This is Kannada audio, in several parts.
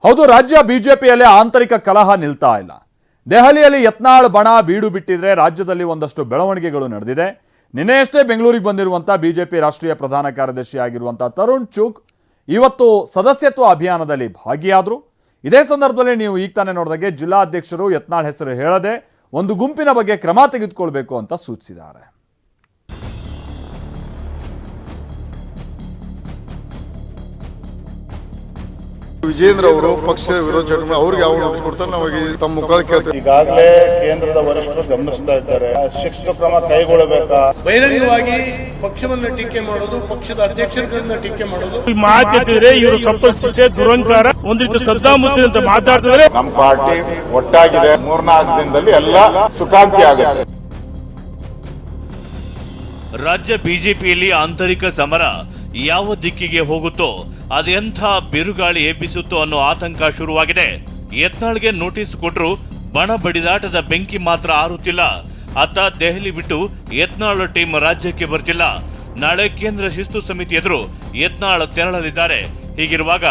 ಹೌದು, ರಾಜ್ಯ ಬಿಜೆಪಿಯಲ್ಲಿ ಆಂತರಿಕ ಕಲಹ ನಿಲ್ತಾ ಇಲ್ಲ. ದೆಹಲಿಯಲ್ಲಿ ಯತ್ನಾಳ್ ಬಣ ಬೀಡು ಬಿಟ್ಟಿದ್ರೆ ರಾಜ್ಯದಲ್ಲಿ ಒಂದಷ್ಟು ಬೆಳವಣಿಗೆಗಳು ನಡೆದಿದೆ. ನಿನ್ನೆಯಷ್ಟೇ ಬೆಂಗಳೂರಿಗೆ ಬಂದಿರುವಂಥ ಬಿಜೆಪಿ ರಾಷ್ಟ್ರೀಯ ಪ್ರಧಾನ ಕಾರ್ಯದರ್ಶಿ ಆಗಿರುವಂಥ ತರುಣ್ ಚುಗ್ ಇವತ್ತು ಸದಸ್ಯತ್ವ ಅಭಿಯಾನದಲ್ಲಿ ಭಾಗಿಯಾದರು. ಇದೇ ಸಂದರ್ಭದಲ್ಲಿ ನೀವು ಈಗ ತಾನೇ ನೋಡಿದಾಗೆ ಜಿಲ್ಲಾಧ್ಯಕ್ಷರು ಯತ್ನಾಳ್ ಹೆಸರು ಹೇಳದೆ ಒಂದು ಗುಂಪಿನ ಬಗ್ಗೆ ಕ್ರಮ ತೆಗೆದುಕೊಳ್ಬೇಕು ಅಂತ ಸೂಚಿಸಿದ್ದಾರೆ. ವಿಜೇಂದ್ರ ಅವರು ಪಕ್ಷ ವಿರೋಧ ಚಟುವಟಿಕೆ ಅವ್ರಿಗೆ ಯಾವ ನೋಟಿಸ್ ಕೊಡ್ತಾರೆ ನಮಗೆ ತಮ್ಮ ಮುಖ ಕೇಳ್ತಾರೆ. ಈಗಾಗಲೇ ಕೇಂದ್ರದ ವರಿಷ್ಠರು ಗಮನಿಸ್ತಾ ಇದ್ದಾರೆ. ಶಿಸ್ತು ಕ್ರಮ ಕೈಗೊಳ್ಳಬೇಕಾ? ಬಹಿರಂಗವಾಗಿ ಪಕ್ಷವನ್ನು ಟೀಕೆ ಮಾಡೋದು, ಪಕ್ಷದ ಅಧ್ಯಕ್ಷರುಗಳನ್ನ ಟೀಕೆ ಮಾಡೋದು ಮಾತಾಡ್ತಿದ್ರೆ ಇವರು ಸಪ್ಪೆ ದುರಂಕಾರ ಒಂದು ರೀತಿ ಸದ್ದಾಂ ಹುಸೇನ್ ಅಂತ ಮಾತಾಡ್ತಿದ್ರೆ. ನಮ್ಮ ಪಾರ್ಟಿ ಒಟ್ಟಾಗಿದೆ. 3-4 ದಿನದಲ್ಲಿ ಎಲ್ಲ ಸುಖಾಂತಿ ಆಗುತ್ತೆ. ರಾಜ್ಯ ಬಿಜೆಪಿಯಲ್ಲಿ ಆಂತರಿಕ ಸಮರ ಯಾವ ದಿಕ್ಕಿಗೆ ಹೋಗುತ್ತೋ ಅದೆಂಥ ಬಿರುಗಾಳಿ ಎಬ್ಬಿಸುತ್ತೋ ಅನ್ನೋ ಆತಂಕ ಶುರುವಾಗಿದೆ. ಯತ್ನಾಳ್ಗೆ ನೋಟಿಸ್ ಕೊಟ್ಟರು ಬಣ ಬಡಿದಾಟದ ಬೆಂಕಿ ಮಾತ್ರ ಆರುತ್ತಿಲ್ಲ. ಅತ್ತ ದೆಹಲಿ ಬಿಟ್ಟು ಯತ್ನಾಳ್ ಟೀಮ್ ರಾಜ್ಯಕ್ಕೆ ಬರ್ತಿಲ್ಲ. ನಾಳೆ ಕೇಂದ್ರ ಶಿಸ್ತು ಸಮಿತಿ ಎದುರು ಯತ್ನಾಳ್ ತೆರಳಲಿದ್ದಾರೆ. ಹೀಗಿರುವಾಗ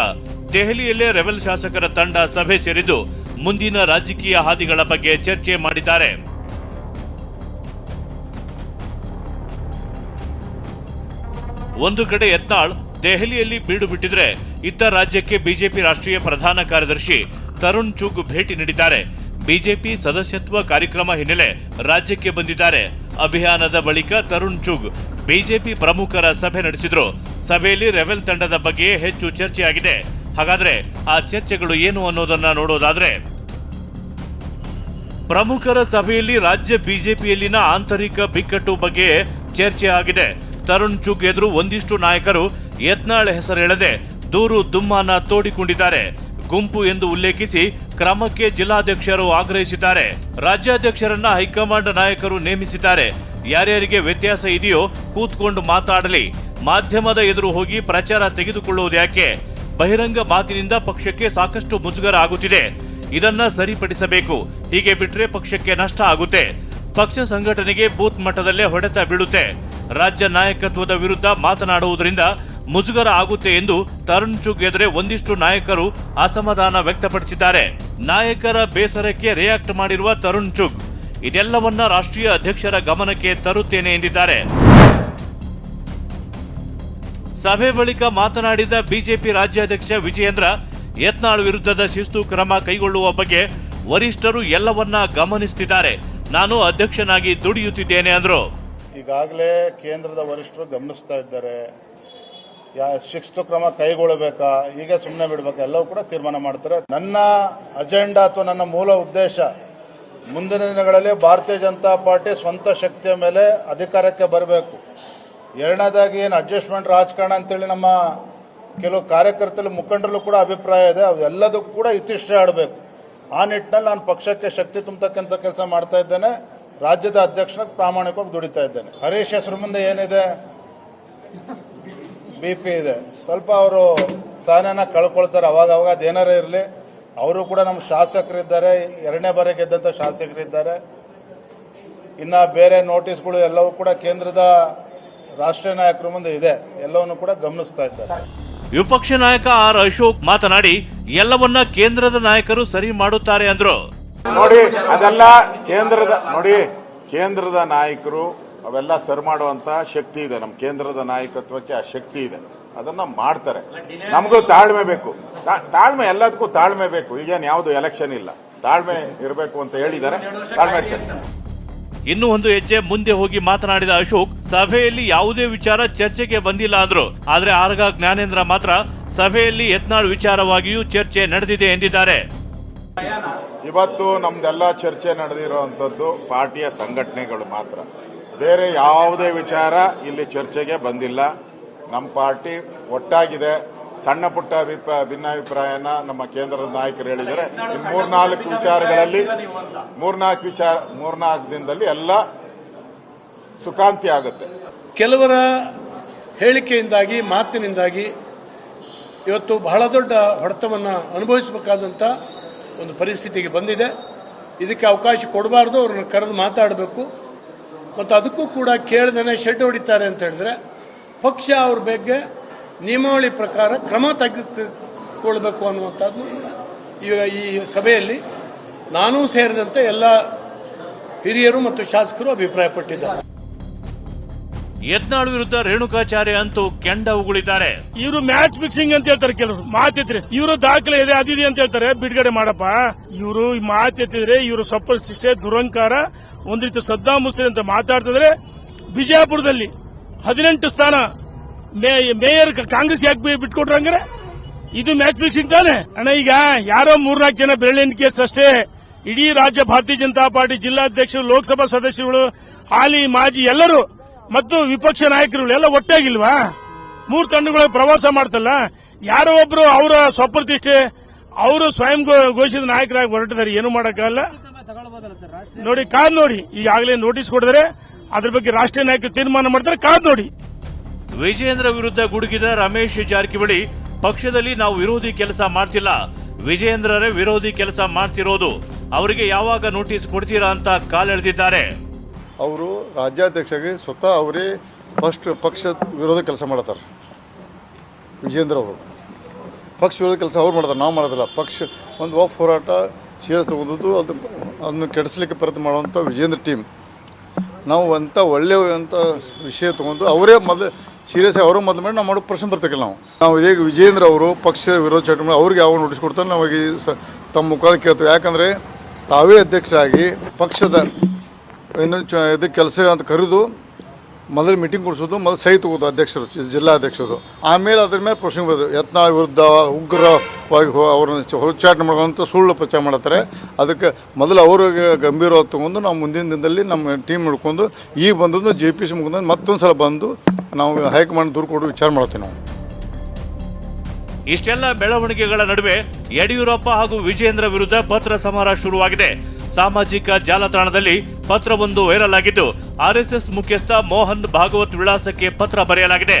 ದೆಹಲಿಯಲ್ಲೇ ರೆಬೆಲ್ ಶಾಸಕರ ತಂಡ ಸಭೆ ಸೇರಿದ್ದು ಮುಂದಿನ ರಾಜಕೀಯ ಹಾದಿಗಳ ಬಗ್ಗೆ ಚರ್ಚೆ ಮಾಡಿದ್ದಾರೆ. ಒಂದು ಕಡೆ ಯತ್ನಾಳ್ ದೆಹಲಿಯಲ್ಲಿ ಬೀಡು ಬಿಟ್ಟಿದ್ರೆ, ಇತ್ತ ರಾಜ್ಯಕ್ಕೆ ಬಿಜೆಪಿ ರಾಷ್ಟ್ರೀಯ ಪ್ರಧಾನ ಕಾರ್ಯದರ್ಶಿ ತರುಣ್ ಚುಗ್ ಭೇಟಿ ನೀಡಿದ್ದಾರೆ. ಬಿಜೆಪಿ ಸದಸ್ಯತ್ವ ಕಾರ್ಯಕ್ರಮ ಹಿನ್ನೆಲೆ ರಾಜ್ಯಕ್ಕೆ ಬಂದಿದ್ದಾರೆ. ಅಭಿಯಾನದ ಬಳಿಕ ತರುಣ್ ಚುಗ್ ಬಿಜೆಪಿ ಪ್ರಮುಖರ ಸಭೆ ನಡೆಸಿದ್ರು. ಸಭೆಯಲ್ಲಿ ರೆಬೆಲ್ ತಂಡದ ಬಗ್ಗೆ ಹೆಚ್ಚು ಚರ್ಚೆಯಾಗಿದೆ. ಹಾಗಾದ್ರೆ ಆ ಚರ್ಚೆಗಳು ಏನು ಅನ್ನೋದನ್ನ ನೋಡೋದಾದ್ರೆ, ಪ್ರಮುಖರ ಸಭೆಯಲ್ಲಿ ರಾಜ್ಯ ಬಿಜೆಪಿಯಲ್ಲಿನ ಆಂತರಿಕ ಬಿಕ್ಕಟ್ಟು ಬಗ್ಗೆ ಚರ್ಚೆ ಆಗಿದೆ. ತರುಣ್ ಚುಗ್ ಎದುರು ಒಂದಿಷ್ಟು ನಾಯಕರು ಯತ್ನಾಳ್ ಹೆಸರು ಹೇಳದೆ ದೂರು ದುಮ್ಮಾನ ತೋಡಿಕೊಂಡಿದ್ದಾರೆ. ಗುಂಪು ಎಂದು ಉಲ್ಲೇಖಿಸಿ ಕ್ರಮಕ್ಕೆ ಜಿಲ್ಲಾಧ್ಯಕ್ಷರು ಆಗ್ರಹಿಸಿದ್ದಾರೆ. ರಾಜ್ಯಾಧ್ಯಕ್ಷರನ್ನ ಹೈಕಮಾಂಡ್ ನಾಯಕರು ನೇಮಿಸಿದ್ದಾರೆ. ಯಾರ್ಯಾರಿಗೆ ವ್ಯತ್ಯಾಸ ಇದೆಯೋ ಕೂತ್ಕೊಂಡು ಮಾತಾಡಲಿ. ಮಾಧ್ಯಮದ ಎದುರು ಹೋಗಿ ಪ್ರಚಾರ ತೆಗೆದುಕೊಳ್ಳುವುದು ಯಾಕೆ? ಬಹಿರಂಗ ಮಾತಿನಿಂದ ಪಕ್ಷಕ್ಕೆ ಸಾಕಷ್ಟು ಮುಜುಗರ ಆಗುತ್ತಿದೆ. ಇದನ್ನ ಸರಿಪಡಿಸಬೇಕು. ಹೀಗೆ ಬಿಟ್ರೆ ಪಕ್ಷಕ್ಕೆ ನಷ್ಟ ಆಗುತ್ತೆ. ಪಕ್ಷ ಸಂಘಟನೆಗೆ ಬೂತ್ ಮಟ್ಟದಲ್ಲೇ ಹೊಡೆತ ಬೀಳುತ್ತೆ. ರಾಜ್ಯ ನಾಯಕತ್ವದ ವಿರುದ್ಧ ಮಾತನಾಡುವುದರಿಂದ ಮುಜುಗರ ಆಗುತ್ತೆ ಎಂದು ತರುಣ್ ಚುಗ್ ಎದುರೇ ಒಂದಿಷ್ಟು ನಾಯಕರು ಅಸಮಾಧಾನ ವ್ಯಕ್ತಪಡಿಸಿದ್ದಾರೆ. ನಾಯಕರ ಬೇಸರಕ್ಕೆ ರಿಯಾಕ್ಟ್ ಮಾಡಿರುವ ತರುಣ್ ಚುಗ್ ಇದೆಲ್ಲವನ್ನ ರಾಷ್ಟ್ರೀಯ ಅಧ್ಯಕ್ಷರ ಗಮನಕ್ಕೆ ತರುತ್ತೇನೆ ಎಂದಿದ್ದಾರೆ. ಸಭೆ ಬಳಿಕ ಮಾತನಾಡಿದ ಬಿಜೆಪಿ ರಾಜ್ಯಾಧ್ಯಕ್ಷ ವಿಜಯೇಂದ್ರ, ಯತ್ನಾಳ್ ವಿರುದ್ಧದ ಶಿಸ್ತು ಕ್ರಮ ಕೈಗೊಳ್ಳುವ ಬಗ್ಗೆ ವರಿಷ್ಠರು ಎಲ್ಲವನ್ನ ಗಮನಿಸುತ್ತಿದ್ದಾರೆ. ನಾನು ಅಧ್ಯಕ್ಷನಾಗಿ ದುಡಿಯುತ್ತಿದ್ದೇನೆ ಅಂದ್ರು. ಈಗಾಗಲೇ ಕೇಂದ್ರದ ವರಿಷ್ಠರು ಗಮನಿಸ್ತಾ ಇದ್ದಾರೆ. ಶಿಸ್ತು ಕ್ರಮ ಕೈಗೊಳ್ಳಬೇಕಾ, ಈಗ ಸುಮ್ಮನೆ ಬಿಡಬೇಕಾ, ಎಲ್ಲವೂ ಕೂಡ ತೀರ್ಮಾನ ಮಾಡ್ತಾರೆ. ನನ್ನ ಅಜೆಂಡಾ ಅಥವಾ ನನ್ನ ಮೂಲ ಉದ್ದೇಶ ಮುಂದಿನ ದಿನಗಳಲ್ಲಿ ಭಾರತೀಯ ಜನತಾ ಪಾರ್ಟಿ ಸ್ವಂತ ಶಕ್ತಿಯ ಮೇಲೆ ಅಧಿಕಾರಕ್ಕೆ ಬರಬೇಕು. ಎರಡನೇದಾಗಿ ಏನು ಅಡ್ಜಸ್ಟ್ಮೆಂಟ್ ರಾಜಕಾರಣ ಅಂತೇಳಿ ನಮ್ಮ ಕೆಲವು ಕಾರ್ಯಕರ್ತರು ಮುಖಂಡರಲ್ಲೂ ಕೂಡ ಅಭಿಪ್ರಾಯ ಇದೆ. ಅವೆಲ್ಲದಕ್ಕೂ ಕೂಡ ಇತಿಶ್ರೇ ಆಡಬೇಕು. ಆ ನಿಟ್ಟಿನಲ್ಲಿ ನಾನು ಪಕ್ಷಕ್ಕೆ ಶಕ್ತಿ ತುಂಬತಕ್ಕಂಥ ಕೆಲಸ ಮಾಡ್ತಾ ಇದ್ದೇನೆ. ರಾಜ್ಯದ ಅಧ್ಯಕ್ಷನಾಗಿ ಪ್ರಾಮಾಣಿಕವಾಗಿ ದುಡಿತಾ ಇದ್ದೇನೆ. ಹರೀಶ್ ಹೆಸರು ಮುಂದೆ ಏನಿದೆ, BP ಇದೆ. ಸ್ವಲ್ಪ ಅವರು ಸಹನೆನ ಕಳ್ಕೊಳ್ತಾರೆ ಅವಾಗ ಅದೇನಾರ ಇರಲಿ. ಅವರು ಕೂಡ ನಮ್ಮ ಶಾಸಕರಿದ್ದಾರೆ, 2ನೇ ಬಾರಿ ಗೆದ್ದಂಥ ಶಾಸಕರಿದ್ದಾರೆ. ಇನ್ನು ಬೇರೆ ನೋಟಿಸ್ಗಳು ಎಲ್ಲವೂ ಕೂಡ ಕೇಂದ್ರದ ರಾಷ್ಟ್ರೀಯ ನಾಯಕರ ಮುಂದೆ ಇದೆ. ಎಲ್ಲವನ್ನು ಕೂಡ ಗಮನಿಸ್ತಾ ಇದ್ದಾರೆ. ವಿಪಕ್ಷ ನಾಯಕ ಆರ್ ಅಶೋಕ್ ಮಾತನಾಡಿ ಎಲ್ಲವನ್ನ ಕೇಂದ್ರದ ನಾಯಕರು ಸರಿ ಮಾಡುತ್ತಾರೆ ಅಂದ್ರು. ನೋಡಿ, ಅದೆಲ್ಲ ಕೇಂದ್ರದ ನಾಯಕರು ಅವೆಲ್ಲ ಸರಿ ಮಾಡುವಂತ ಶಕ್ತಿ ಇದೆ. ನಮ್ಮ ಕೇಂದ್ರದ ನಾಯಕತ್ವಕ್ಕೆ ಆ ಶಕ್ತಿ ಇದೆ. ಅದನ್ನ ಮಾಡ್ತಾರೆ. ನಮಗೂ ತಾಳ್ಮೆ ಬೇಕು. ತಾಳ್ಮೆ ಎಲ್ಲದಕ್ಕೂ ತಾಳ್ಮೆ ಬೇಕು. ಈಗೇನು ಯಾವುದು ಎಲೆಕ್ಷನ್ ಇಲ್ಲ, ತಾಳ್ಮೆ ಇರಬೇಕು ಅಂತ ಹೇಳಿದ್ದಾರೆ. ತಾಳ್ಮೆ ಇರ್ತಾರೆ. ಇನ್ನು ಒಂದು ಹೆಜ್ಜೆ ಮುಂದೆ ಹೋಗಿ ಮಾತನಾಡಿದ ಅಶೋಕ್, ಸಭೆಯಲ್ಲಿ ಯಾವುದೇ ವಿಚಾರ ಚರ್ಚೆಗೆ ಬಂದಿಲ್ಲ ಅಂದ್ರು. ಆದ್ರೆ ಆರ್ಗ ಜ್ಞಾನೇಂದ್ರ ಮಾತ್ರ ಸಭೆಯಲ್ಲಿ ಯತ್ನಾಳ್ ವಿಚಾರವಾಗಿಯೂ ಚರ್ಚೆ ನಡೆದಿದೆ ಎಂದಿದ್ದಾರೆ. ಇವತ್ತು ನಮ್ದೆಲ್ಲ ಚರ್ಚೆ ನಡೆದಿರುವಂತದ್ದು ಪಾರ್ಟಿಯ ಸಂಘಟನೆಗಳು ಮಾತ್ರ. ಬೇರೆ ಯಾವುದೇ ವಿಚಾರ ಇಲ್ಲಿ ಚರ್ಚೆಗೆ ಬಂದಿಲ್ಲ. ನಮ್ಮ ಪಾರ್ಟಿ ಒಟ್ಟಾಗಿದೆ. ಸಣ್ಣ ಪುಟ್ಟ ಭಿನ್ನಾಭಿಪ್ರಾಯನ ನಮ್ಮ ಕೇಂದ್ರದ ನಾಯಕರು ಹೇಳಿದ್ದಾರೆ. ಇನ್ನು 3-4 ವಿಚಾರಗಳಲ್ಲಿ 3-4 ದಿನದಲ್ಲಿ ಎಲ್ಲ ಸುಖಾಂತಿ ಆಗುತ್ತೆ. ಕೆಲವರ ಹೇಳಿಕೆಯಿಂದಾಗಿ, ಮಾತಿನಿಂದಾಗಿ ಇವತ್ತು ಬಹಳ ದೊಡ್ಡ ಹೊಡೆತವನ್ನು ಅನುಭವಿಸಬೇಕಾದಂಥ ಒಂದು ಪರಿಸ್ಥಿತಿಗೆ ಬಂದಿದೆ. ಇದಕ್ಕೆ ಅವಕಾಶ ಕೊಡಬಾರ್ದು. ಅವ್ರನ್ನ ಕರೆದು ಮಾತಾಡಬೇಕು. ಮತ್ತು ಅದಕ್ಕೂ ಕೂಡ ಕೇಳ್ದೇನೆ ಶೆಡ್ ಹೊಡಿತಾರೆ ಅಂತ ಹೇಳಿದ್ರೆ ಪಕ್ಷ ಅವ್ರ ಬಗ್ಗೆ ನಿಯಮಾವಳಿ ಪ್ರಕಾರ ಕ್ರಮ ತೆಗೆದುಕೊಳ್ಬೇಕು ಅನ್ನುವಂಥದ್ದು ಈಗ ಈ ಸಭೆಯಲ್ಲಿ ನಾನೂ ಸೇರಿದಂತೆ ಎಲ್ಲ ಹಿರಿಯರು ಮತ್ತು ಶಾಸಕರು ಅಭಿಪ್ರಾಯಪಟ್ಟಿದ್ದಾರೆ. ಯತ್ನಾಳ್ ವಿರುದ್ಧ ರೇಣುಕಾಚಾರ್ಯ ಅಂತೂ ಕೆಂಡ ಉಗುಳಿದ್ದಾರೆ. ಇವರು ಮ್ಯಾಚ್ ಫಿಕ್ಸಿಂಗ್ ಅಂತ ಹೇಳ್ತಾರೆ, ಕೆಲವರು ಮಾತೆತ್ತಿದ್ರೆ ಇವರು ದಾಖಲೆ ಇದೆ ಅದಿದೆ ಅಂತ ಹೇಳ್ತಾರೆ, ಬಿಡುಗಡೆ ಮಾಡಪ್ಪ. ಇವರು ಮಾತೆತ್ತಿದ್ರೆ ಇವರು ಸಪ್ಪರಿಷ್ಟೇ ದುರಂಕಾರ, ಒಂದ್ ರೀತಿ ಸದ್ದಾಂ ಹುಸೇನ್ ಅಂತ ಮಾತಾಡ್ತಿದ್ರೆ. ಬಿಜಾಪುರದಲ್ಲಿ 18 ಸ್ಥಾನ ಮೇಯರ್ ಕಾಂಗ್ರೆಸ್ ಯಾಕೆ ಬಿಟ್ಕೊಟ್ರ ಹಂಗಾರೆ? ಇದು ಮ್ಯಾಚ್ ಫಿಕ್ಸಿಂಗ್ ತಾನೆ ಅಣ್ಣ. ಈಗ ಯಾರೋ 3-4 ಜನ ಬೆರಳೆಣಿಕೆ ಅಷ್ಟೇ. ಇಡೀ ರಾಜ್ಯ ಭಾರತೀಯ ಜನತಾ ಪಾರ್ಟಿ ಜಿಲ್ಲಾಧ್ಯಕ್ಷರು, ಲೋಕಸಭಾ ಸದಸ್ಯರುಗಳು, ಹಾಲಿ ಮಾಜಿ ಎಲ್ಲರೂ ಮತ್ತು ವಿಪಕ್ಷ ನಾಯಕರುಗಳು ಎಲ್ಲ ಒಟ್ಟಾಗಿಲ್ವಾ? 3 ತಂಡಗಳ ಪ್ರವಾಸ ಮಾಡ್ತಲ್ಲ. ಯಾರೋ ಒಬ್ರು ಅವರ ಸ್ವಪ್ರತಿಷ್ಠೆ, ಅವರು ಸ್ವಯಂ ಘೋಷಿತ ನಾಯಕರಾಗಿ ಹೊರಟಿದ್ದಾರೆ. ಏನು ಮಾಡಕ್ಕಾಗಲ್ಲ. ನೋಡಿ, ಕಾದ್ ನೋಡಿ. ಈಗಾಗಲೇ ನೋಟಿಸ್ ಕೊಡಿದ್ರೆ ಅದ್ರ ಬಗ್ಗೆ ರಾಷ್ಟ್ರೀಯ ನಾಯಕರು ತೀರ್ಮಾನ ಮಾಡ್ತಾರೆ, ಕಾದ್ ನೋಡಿ. ವಿಜಯೇಂದ್ರ ವಿರುದ್ಧ ಗುಡುಗಿದ ರಮೇಶ್ ಜಾರಕಿಹೊಳಿ, ಪಕ್ಷದಲ್ಲಿ ನಾವು ವಿರೋಧಿ ಕೆಲಸ ಮಾಡ್ತಿಲ್ಲ, ವಿಜಯೇಂದ್ರರೇ ವಿರೋಧಿ ಕೆಲಸ ಮಾಡ್ತಿರೋದು, ಅವರಿಗೆ ಯಾವಾಗ ನೋಟಿಸ್ ಕೊಡ್ತೀರಾ ಅಂತ ಕಾಲೆಳೆದಿದ್ದಾರೆ. ಅವರು ರಾಜ್ಯಾಧ್ಯಕ್ಷರಾಗಿ ಸ್ವತಃ ಅವರೇ ಫಸ್ಟ್ ಪಕ್ಷ ವಿರೋಧ ಕೆಲಸ ಮಾಡ್ತಾರೆ. ವಿಜೇಂದ್ರ ಅವರು ಪಕ್ಷ ವಿರೋಧ ಕೆಲಸ ಅವ್ರು ಮಾಡ್ತಾರೆ, ನಾವು ಮಾಡೋದಿಲ್ಲ. ಪಕ್ಷ ಒಂದು ಹೋರಾಟ ಸೀರಿಯಸ್ ತೊಗೊಂಡದ್ದು, ಅದನ್ನು ಕೆಡಿಸ್ಲಿಕ್ಕೆ ಪ್ರಯತ್ನ ಮಾಡುವಂಥ ವಿಜೇಂದ್ರ ಟೀಮ್. ನಾವು ಅಂಥ ಒಳ್ಳೆಯ ವಿಷಯ ತೊಗೊಂಡು ಅವರೇ ಮೊದಲು ಸೀರಿಯಸ್ ಅವರ ಮೊದಲು ಮಾಡಿ ನಾವು ಮಾಡೋ ಪ್ರಶ್ನೆ ಬರ್ತಿಲ್ಲ. ನಾವು ಇದೀಗ ವಿಜೇಂದ್ರ ಅವರು ಪಕ್ಷ ವಿರೋಧ ಚಟುವಟಿಕೆ ಅವ್ರಿಗೆ ಯಾವ ನೋಟಿಸ್ ಕೊಡ್ತಾರೆ ನಾವಾಗಿ ತಮ್ಮ ಮುಖಾಂತರ ಕೇಳ್ತೀವಿ. ಯಾಕಂದರೆ ತಾವೇ ಅಧ್ಯಕ್ಷರಾಗಿ ಪಕ್ಷದ ಇದಕ್ಕೆ ಕೆಲಸ ಅಂತ ಕರೆದು ಮೊದಲು ಮೀಟಿಂಗ್ ಕೊಡಿಸೋದು, ಮೊದಲು ಸಹಿ ತಗೋದು ಅಧ್ಯಕ್ಷರು, ಜಿಲ್ಲಾಧ್ಯಕ್ಷರು. ಆಮೇಲೆ ಅದ್ರ ಮೇಲೆ ಪ್ರಶ್ನೆ ಬರೋದು. ಯತ್ನಾಳ್ ವಿರುದ್ಧ ಉಗ್ರವಾಗಿ ಅವ್ರನ್ನ ಹುಚ್ಚಾಟ ಮಾಡುವಂಥ ಸುಳ್ಳು ಪ್ರಚಾರ ಮಾಡ್ತಾರೆ. ಅದಕ್ಕೆ ಮೊದಲು ಅವ್ರಿಗೆ ಗಂಭೀರವಾಗಿ ತೊಗೊಂಡು ನಾವು ಮುಂದಿನ ದಿನದಲ್ಲಿ ನಮ್ಮ ಟೀಮ್ ಹಿಡ್ಕೊಂಡು ಈಗ ಬಂದದ್ದು JPC ಮುಗಿದ ಮತ್ತೊಂದು ಸಲ ಬಂದು ನಾವು ಹೈಕಮಾಂಡ್ ದೂರು ಕೊಡು ವಿಚಾರ ಮಾಡ್ತೀವಿ ನಾವು. ಇಷ್ಟೆಲ್ಲ ಬೆಳವಣಿಗೆಗಳ ನಡುವೆ ಯಡಿಯೂರಪ್ಪ ಹಾಗೂ ವಿಜಯೇಂದ್ರ ವಿರುದ್ಧ ಪತ್ರ ಸಮರ ಶುರುವಾಗಿದೆ. ಸಾಮಾಜಿಕ ಜಾಲತಾಣದಲ್ಲಿ ಪತ್ರವೊಂದು ವೈರಲ್ ಆಗಿದ್ದು, RSS ಮುಖ್ಯಸ್ಥ ಮೋಹನ್ ಭಾಗವತ್ ವಿಳಾಸಕ್ಕೆ ಪತ್ರ ಬರೆಯಲಾಗಿದೆ.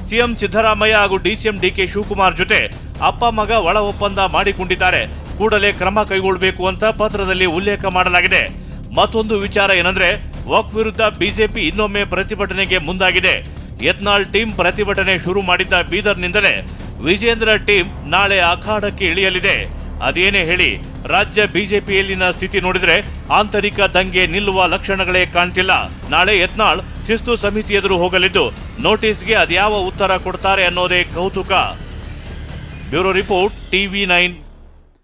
ಸಿಎಂ ಸಿದ್ದರಾಮಯ್ಯ ಹಾಗೂ DCM DK ಶಿವಕುಮಾರ್ ಜೊತೆ ಅಪ್ಪ ಮಗ ಒಳ ಒಪ್ಪಂದ ಮಾಡಿಕೊಂಡಿದ್ದಾರೆ, ಕೂಡಲೇ ಕ್ರಮ ಕೈಗೊಳ್ಳಬೇಕು ಅಂತ ಪತ್ರದಲ್ಲಿ ಉಲ್ಲೇಖ ಮಾಡಲಾಗಿದೆ. ಮತ್ತೊಂದು ವಿಚಾರ ಏನಂದ್ರೆ, ವಕ್ಫ್ ವಿರುದ್ಧ ಬಿಜೆಪಿ ಇನ್ನೊಮ್ಮೆ ಪ್ರತಿಭಟನೆಗೆ ಮುಂದಾಗಿದೆ. ಯತ್ನಾಳ್ ಟೀಮ್ ಪ್ರತಿಭಟನೆ ಶುರು ಮಾಡಿದ್ದ ಬೀದರ್ನಿಂದಲೇ ವಿಜೇಂದ್ರ ಟೀಮ್ ನಾಳೆ ಅಖಾಡಕ್ಕೆ ಇಳಿಯಲಿದೆ. ಅದೇನೇ ಹೇಳಿ, ರಾಜ್ಯ ಬಿಜೆಪಿಯಲ್ಲಿನ ಸ್ಥಿತಿ ನೋಡಿದ್ರೆ ಆಂತರಿಕ ದಂಗೆ ನಿಲ್ಲುವ ಲಕ್ಷಣಗಳೇ ಕಾಣ್ತಿಲ್ಲ. ನಾಳೆ ಯತ್ನಾಳ್ ಶಿಸ್ತು ಸಮಿತಿ ಎದುರು ಹೋಗಲಿದ್ದು, ನೋಟಿಸ್ಗೆ ಅದ್ಯಾವ ಉತ್ತರ ಕೊಡ್ತಾರೆ ಅನ್ನೋದೇ ಕೌತುಕ. Bureau report, TV9